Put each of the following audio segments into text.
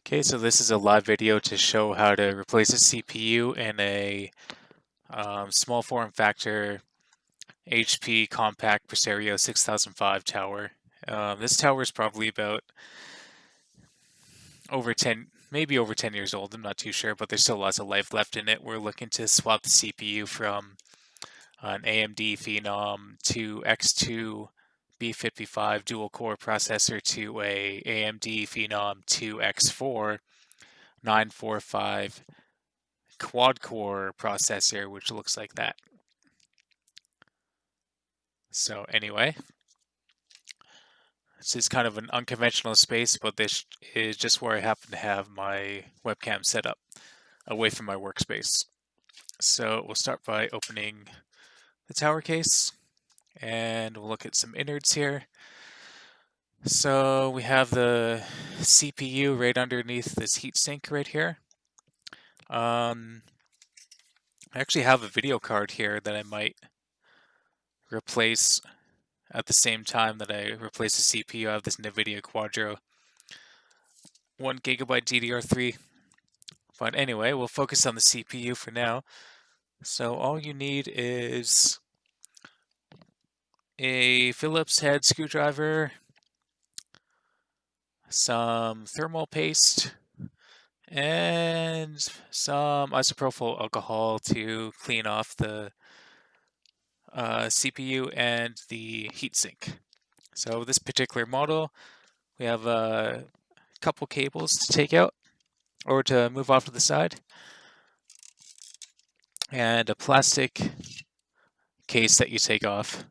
Okay, so this is a live video to show how to replace a CPU in a small form factor HP Compaq Presario 6005 tower. This tower is probably about maybe over 10 years old. I'm not too sure, but there's still lots of life left in it. We're looking to swap the CPU from an AMD Phenom II X4 B55 dual core processor to a AMD Phenom II X4 945 quad core processor, which looks like that. So anyway, this is kind of an unconventional space, but this is just where I happen to have my webcam set up away from my workspace. So we'll start by opening the tower case and we'll look at some innards here. So we have the CPU right underneath this heatsink right here. I actually have a video card here that I might replace at the same time that I replace the CPU. I have this NVIDIA Quadro 1GB DDR3. But anyway, we'll focus on the CPU for now. So all you need is a Phillips head screwdriver, some thermal paste, and some isopropyl alcohol to clean off the CPU and the heatsink. So this particular model, we have a couple cables to take out or to move off to the side, and a plastic case that you take off.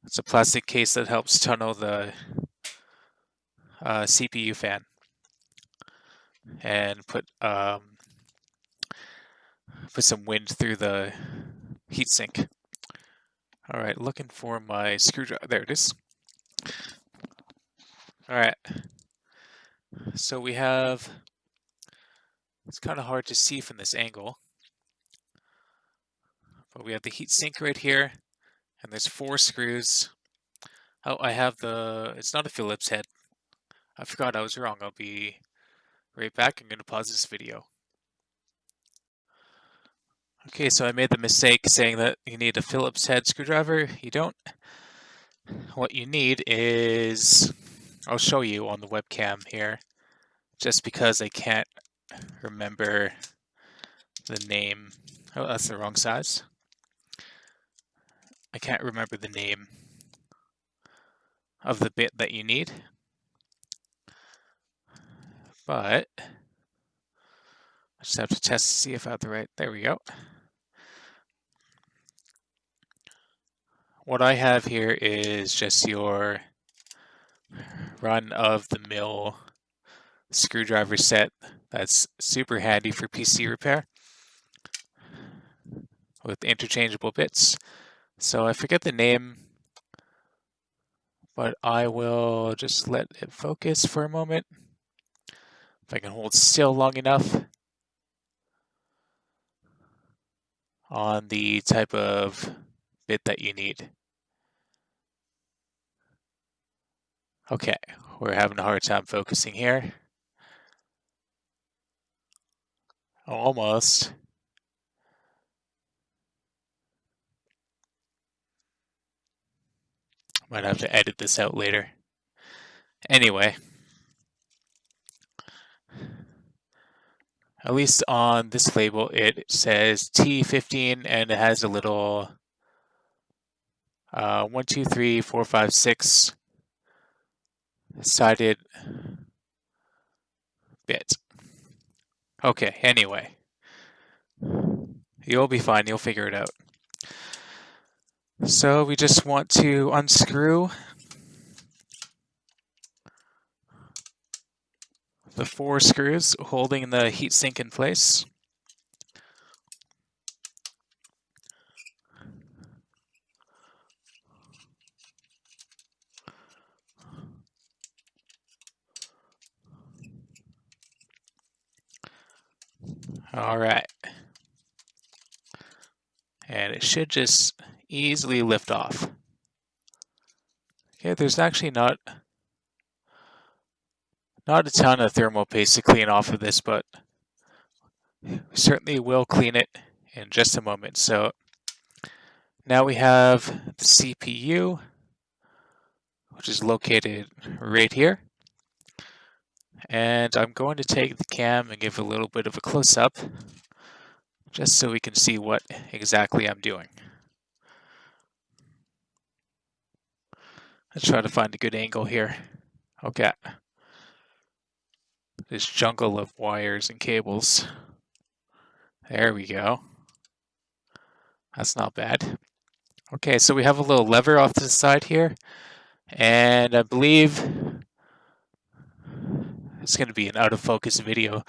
It's a plastic case that helps tunnel the CPU fan and put some wind through the heatsink. All right, looking for my screwdriver. There it is. All right. So we have, it's kind of hard to see from this angle, but we have the heatsink right here, and there's 4 screws. Oh, I have it's not a Phillips head. I forgot, I was wrong. I'll be right back. I'm going to pause this video. Okay, so I made the mistake saying that you need a Phillips head screwdriver. You don't. What you need is, I'll show you on the webcam here, just because I can't remember the name. Oh, that's the wrong size. I can't remember the name of the bit that you need. But I just have to test to see if I have the right. There we go. What I have here is just your run-of-the-mill screwdriver set that's super handy for PC repair with interchangeable bits. So I forget the name, but I will just let it focus for a moment. If I can hold still long enough on the type of bit that you need. Okay, we're having a hard time focusing here. Almost. Might have to edit this out later. Anyway, at least on this label it says T15 and it has a little 1, 2, 3, 4, 5, 6 sided bit. Okay, anyway, you'll be fine, you'll figure it out. So we just want to unscrew the 4 screws holding the heatsink in place. All right. And it should just easily lift off. Okay, there's actually not Not a ton of thermal paste to clean off of this, but we certainly will clean it in just a moment. So now we have the CPU, which is located right here. And I'm going to take the cam and give a little bit of a close-up, just so we can see what exactly I'm doing. Let's try to find a good angle here. Okay. This jungle of wires and cables. There we go. That's not bad. Okay, so we have a little lever off to the side here, and I believe it's going to be an out of focus video.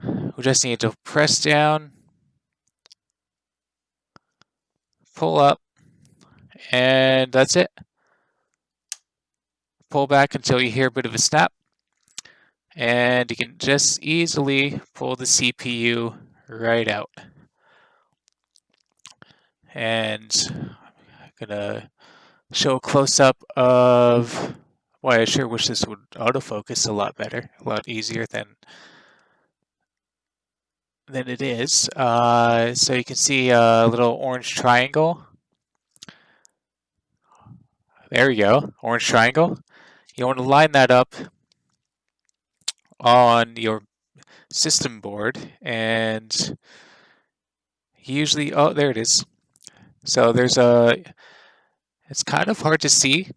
We just need to press down, pull up, and that's it. Pull back until you hear a bit of a snap, and you can just easily pull the CPU right out. And I'm gonna show a close-up of why I sure wish this would autofocus a lot better, a lot easier than it is. So you can see a little orange triangle. There we go, orange triangle. You want to line that up on your system board, and usually, oh, there it is. So there's it's kind of hard to see,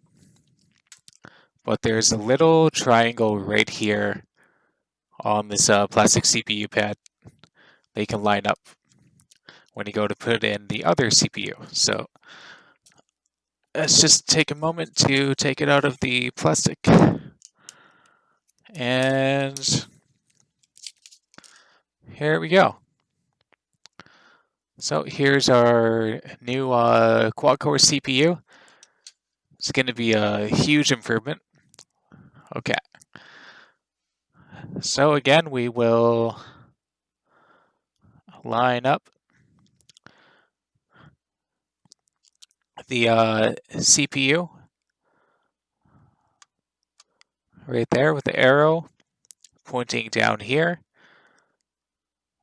but there's a little triangle right here on this plastic CPU pad that you can line up when you go to put in the other CPU. So let's just take a moment to take it out of the plastic. And here we go. So here's our new quad-core CPU. It's going to be a huge improvement. Okay. So again, we will line up the CPU right there with the arrow pointing down here.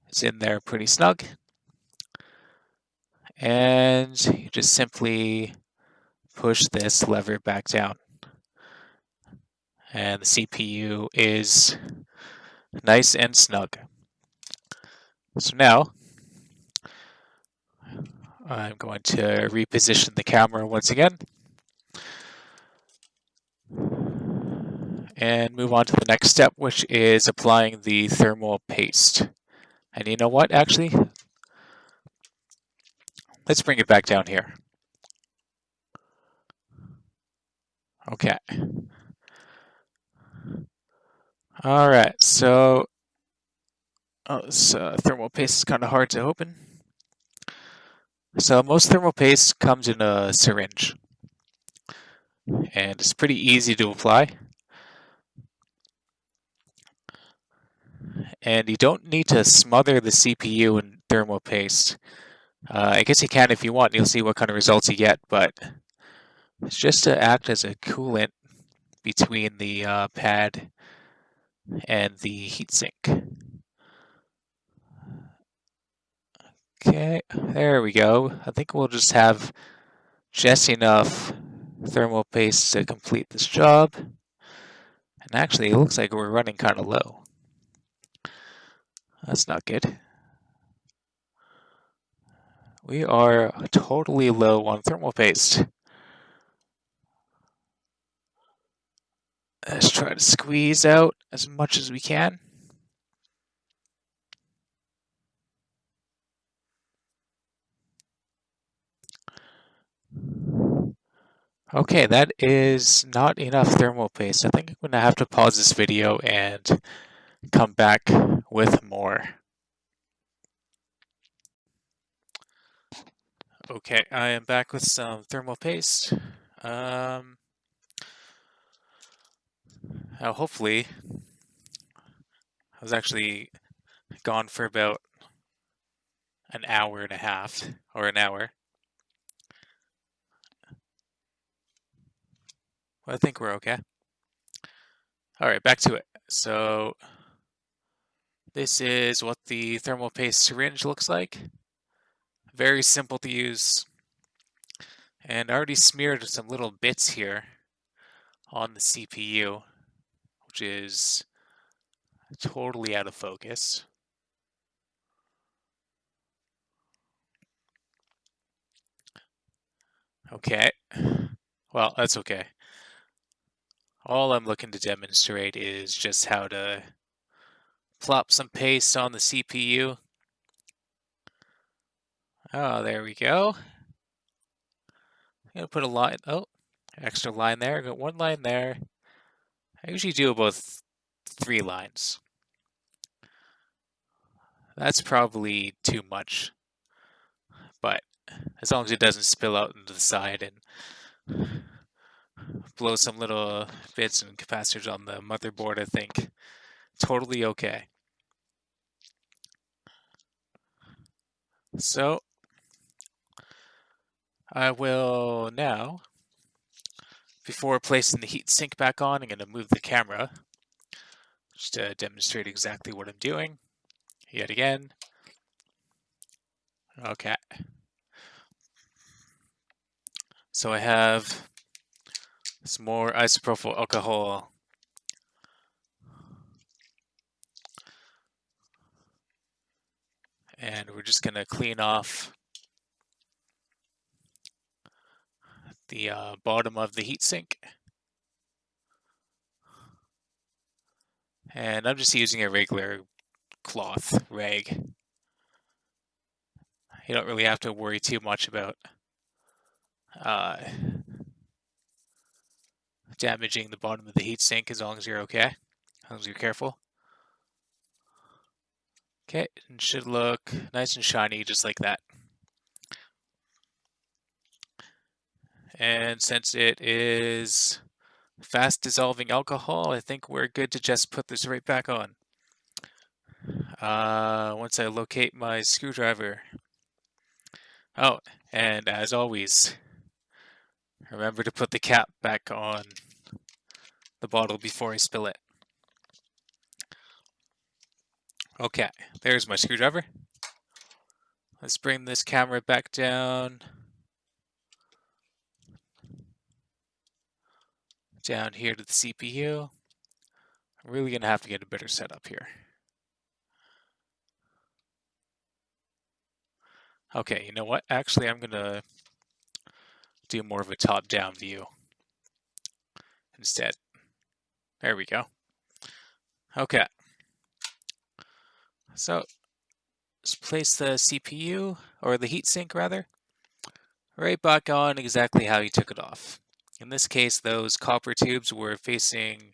It's in there pretty snug. And you just simply push this lever back down. And the CPU is nice and snug. So now I'm going to reposition the camera once again and move on to the next step, which is applying the thermal paste. And you know what, actually? Let's bring it back down here. Okay. All right, so this thermal paste is kind of hard to open. So most thermal paste comes in a syringe, and it's pretty easy to apply. And you don't need to smother the CPU in thermal paste. I guess you can if you want. You'll see what kind of results you get, but it's just to act as a coolant between the pad and the heatsink. Okay, there we go. I think we'll just have just enough thermal paste to complete this job. And actually, it looks like we're running kind of low. That's not good. We are totally low on thermal paste. Let's try to squeeze out as much as we can. Okay, that is not enough thermal paste. I think I'm going to have to pause this video and come back with more. Okay, I am back with some thermal paste. Hopefully, I was actually gone for about an hour and a half, or an hour. Well, I think we're okay. All right, back to it. So this is what the thermal paste syringe looks like. Very simple to use. And I already smeared some little bits here on the CPU, which is totally out of focus. Okay, well, that's okay. All I'm looking to demonstrate is just how to plop some paste on the CPU. Oh, there we go. I'm gonna put a line, oh, extra line there, got one line there. I usually do about 3 lines. That's probably too much, but as long as it doesn't spill out into the side and blow some little bits and capacitors on the motherboard, I think totally okay. So I will now, before placing the heatsink back on, I'm going to move the camera just to demonstrate exactly what I'm doing. Yet again. Okay. So I have some more isopropyl alcohol and we're just going to clean off the bottom of the heatsink. And I'm just using a regular cloth rag. You don't really have to worry too much about damaging the bottom of the heatsink as long as you're okay, as long as you're careful. Okay, it should look nice and shiny just like that. And since it is fast dissolving alcohol, I think we're good to just put this right back on. Once I locate my screwdriver. Oh, and as always, remember to put the cap back on the bottle before I spill it. Okay, there's my screwdriver. Let's bring this camera back down. Down here to the CPU. I'm really going to have to get a better setup here. Okay, you know what? Actually, I'm going to do more of a top-down view instead. There we go. Okay. So, let's place the CPU, or the heatsink rather, right back on exactly how you took it off. In this case, those copper tubes were facing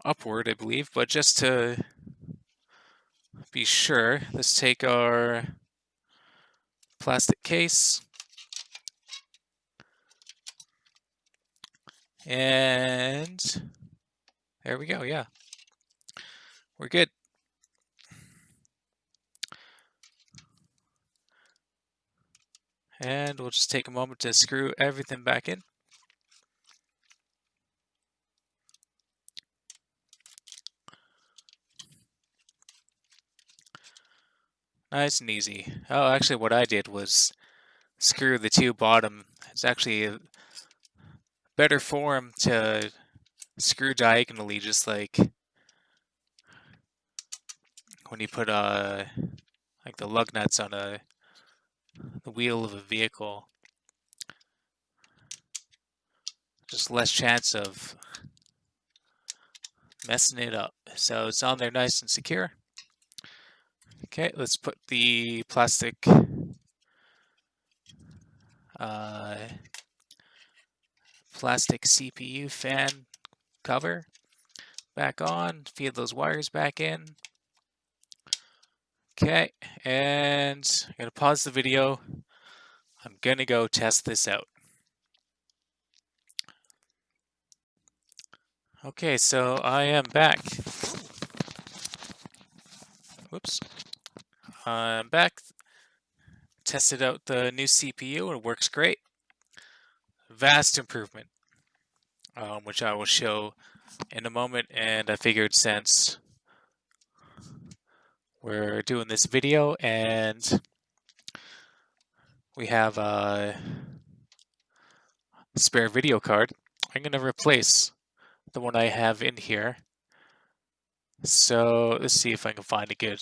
upward, I believe, but just to be sure, let's take our plastic case and there we go, yeah. We're good. And we'll just take a moment to screw everything back in. Nice and easy. Oh, actually what I did was screw the two bottom. It's actually a better form to screw diagonally, just like when you put like the lug nuts on the wheel of a vehicle. Just less chance of messing it up. So it's on there nice and secure. Okay, let's put the plastic CPU fan cover back on, feed those wires back in. Okay, and I'm gonna pause the video. I'm gonna go test this out. Okay, so I am back. Whoops. I'm back. Tested out the new CPU and it works great. Vast improvement, which I will show in a moment, and I figured since we're doing this video and we have a spare video card, I'm going to replace the one I have in here. So let's see if I can find a good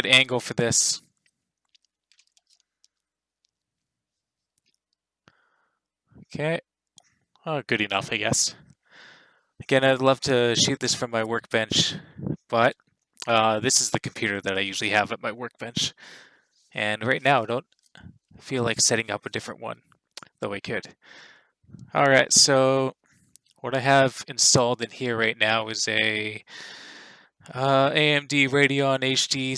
angle for this. Okay, oh, good enough, I guess. Again, I'd love to shoot this from my workbench, but this is the computer that I usually have at my workbench. And right now, I don't feel like setting up a different one, though I could. Alright, so what I have installed in here right now is a AMD Radeon HD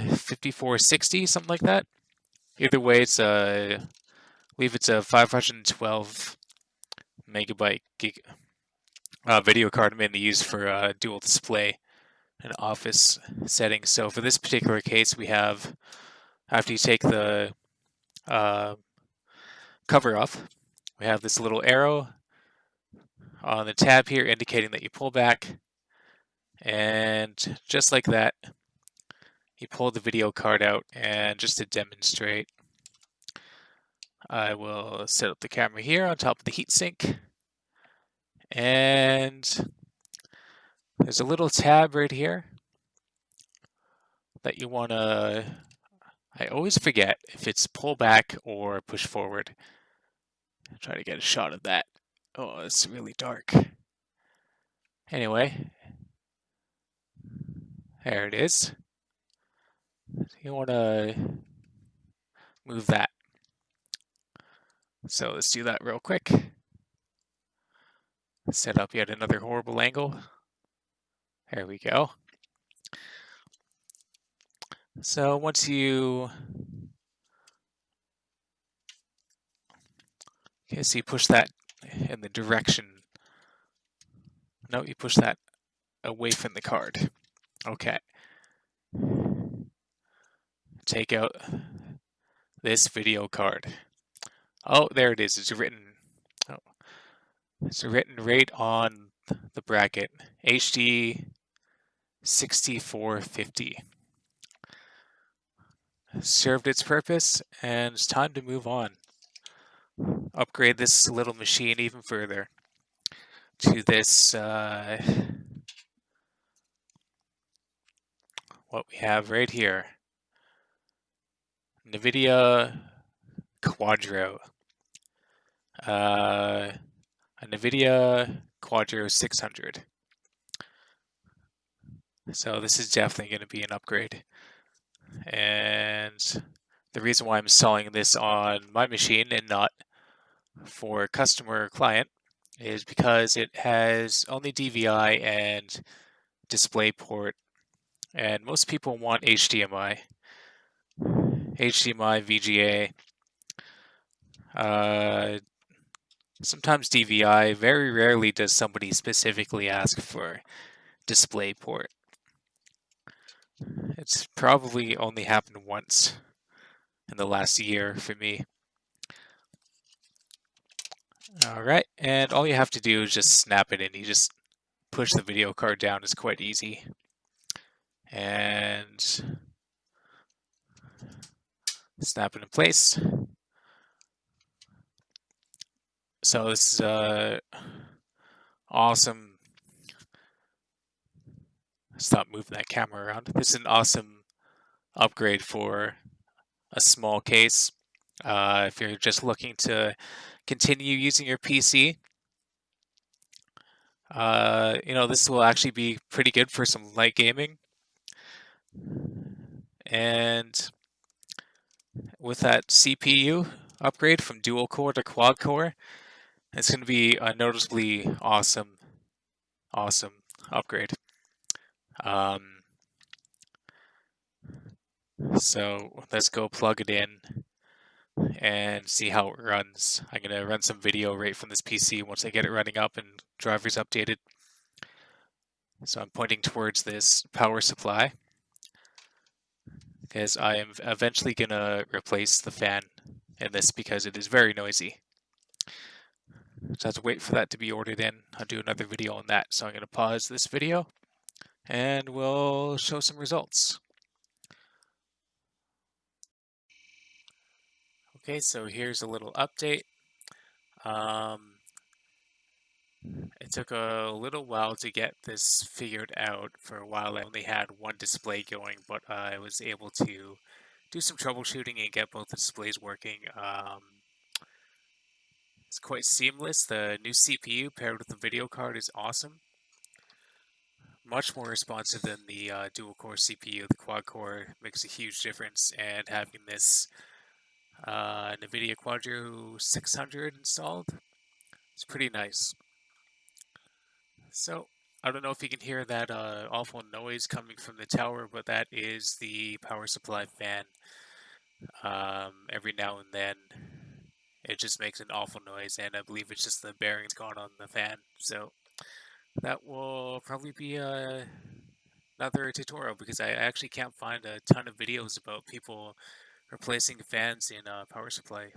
5460, something like that. Either way, it's I believe it's a 512 megabyte video card I'm going to use for dual display and office settings. So for this particular case, we have, after you take the cover off, we have this little arrow on the tab here indicating that you pull back, and just like that, you pull the video card out. And just to demonstrate, I will set up the camera here on top of the heatsink, and there's a little tab right here that you want to, I always forget if it's pull back or push forward. I'll try to get a shot of that. Oh, it's really dark. Anyway, there it is. You want to move that. So let's do that real quick. Set up yet another horrible angle. There we go. So once you, okay, so you push that in the direction, no, you push that away from the card. Okay. Take out this video card. Oh, there it is. It's written right on the bracket. HD 6450. Served its purpose, and it's time to move on. Upgrade this little machine even further to this what we have right here. NVIDIA Quadro. A NVIDIA Quadro 600. So this is definitely going to be an upgrade. And the reason why I'm installing this on my machine and not for a customer or client is because it has only DVI and DisplayPort, and most people want HDMI, VGA, sometimes DVI. Very rarely does somebody specifically ask for DisplayPort. It's probably only happened once in the last year for me. Alright, and all you have to do is just snap it in. You just push the video card down. It's quite easy. And snap it in place. So this is awesome. Stop moving that camera around. This is an awesome upgrade for a small case. If you're just looking to continue using your PC, this will actually be pretty good for some light gaming. And with that CPU upgrade from dual core to quad core, it's going to be a noticeably awesome upgrade. So let's go plug it in and see how it runs. I'm going to run some video right from this PC once I get it running up and drivers updated. So I'm pointing towards this power supply because I am eventually going to replace the fan in this because it is very noisy. Just have to wait for that to be ordered in. I'll do another video on that. So I'm going to pause this video and we'll show some results. Okay, so here's a little update. It took a little while to get this figured out. For a while I only had one display going, but I was able to do some troubleshooting and get both the displays working. It's quite seamless. The new CPU paired with the video card is awesome. Much more responsive than the dual-core CPU. The quad-core makes a huge difference, and having this NVIDIA Quadro 600 installed, it's pretty nice. So, I don't know if you can hear that awful noise coming from the tower, but that is the power supply fan. Every now and then, it just makes an awful noise, and I believe it's just the bearings gone on the fan. So, that will probably be another tutorial, because I actually can't find a ton of videos about people replacing fans in a power supply,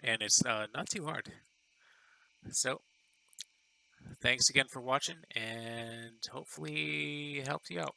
and it's not too hard. So, thanks again for watching, and hopefully it helped you out.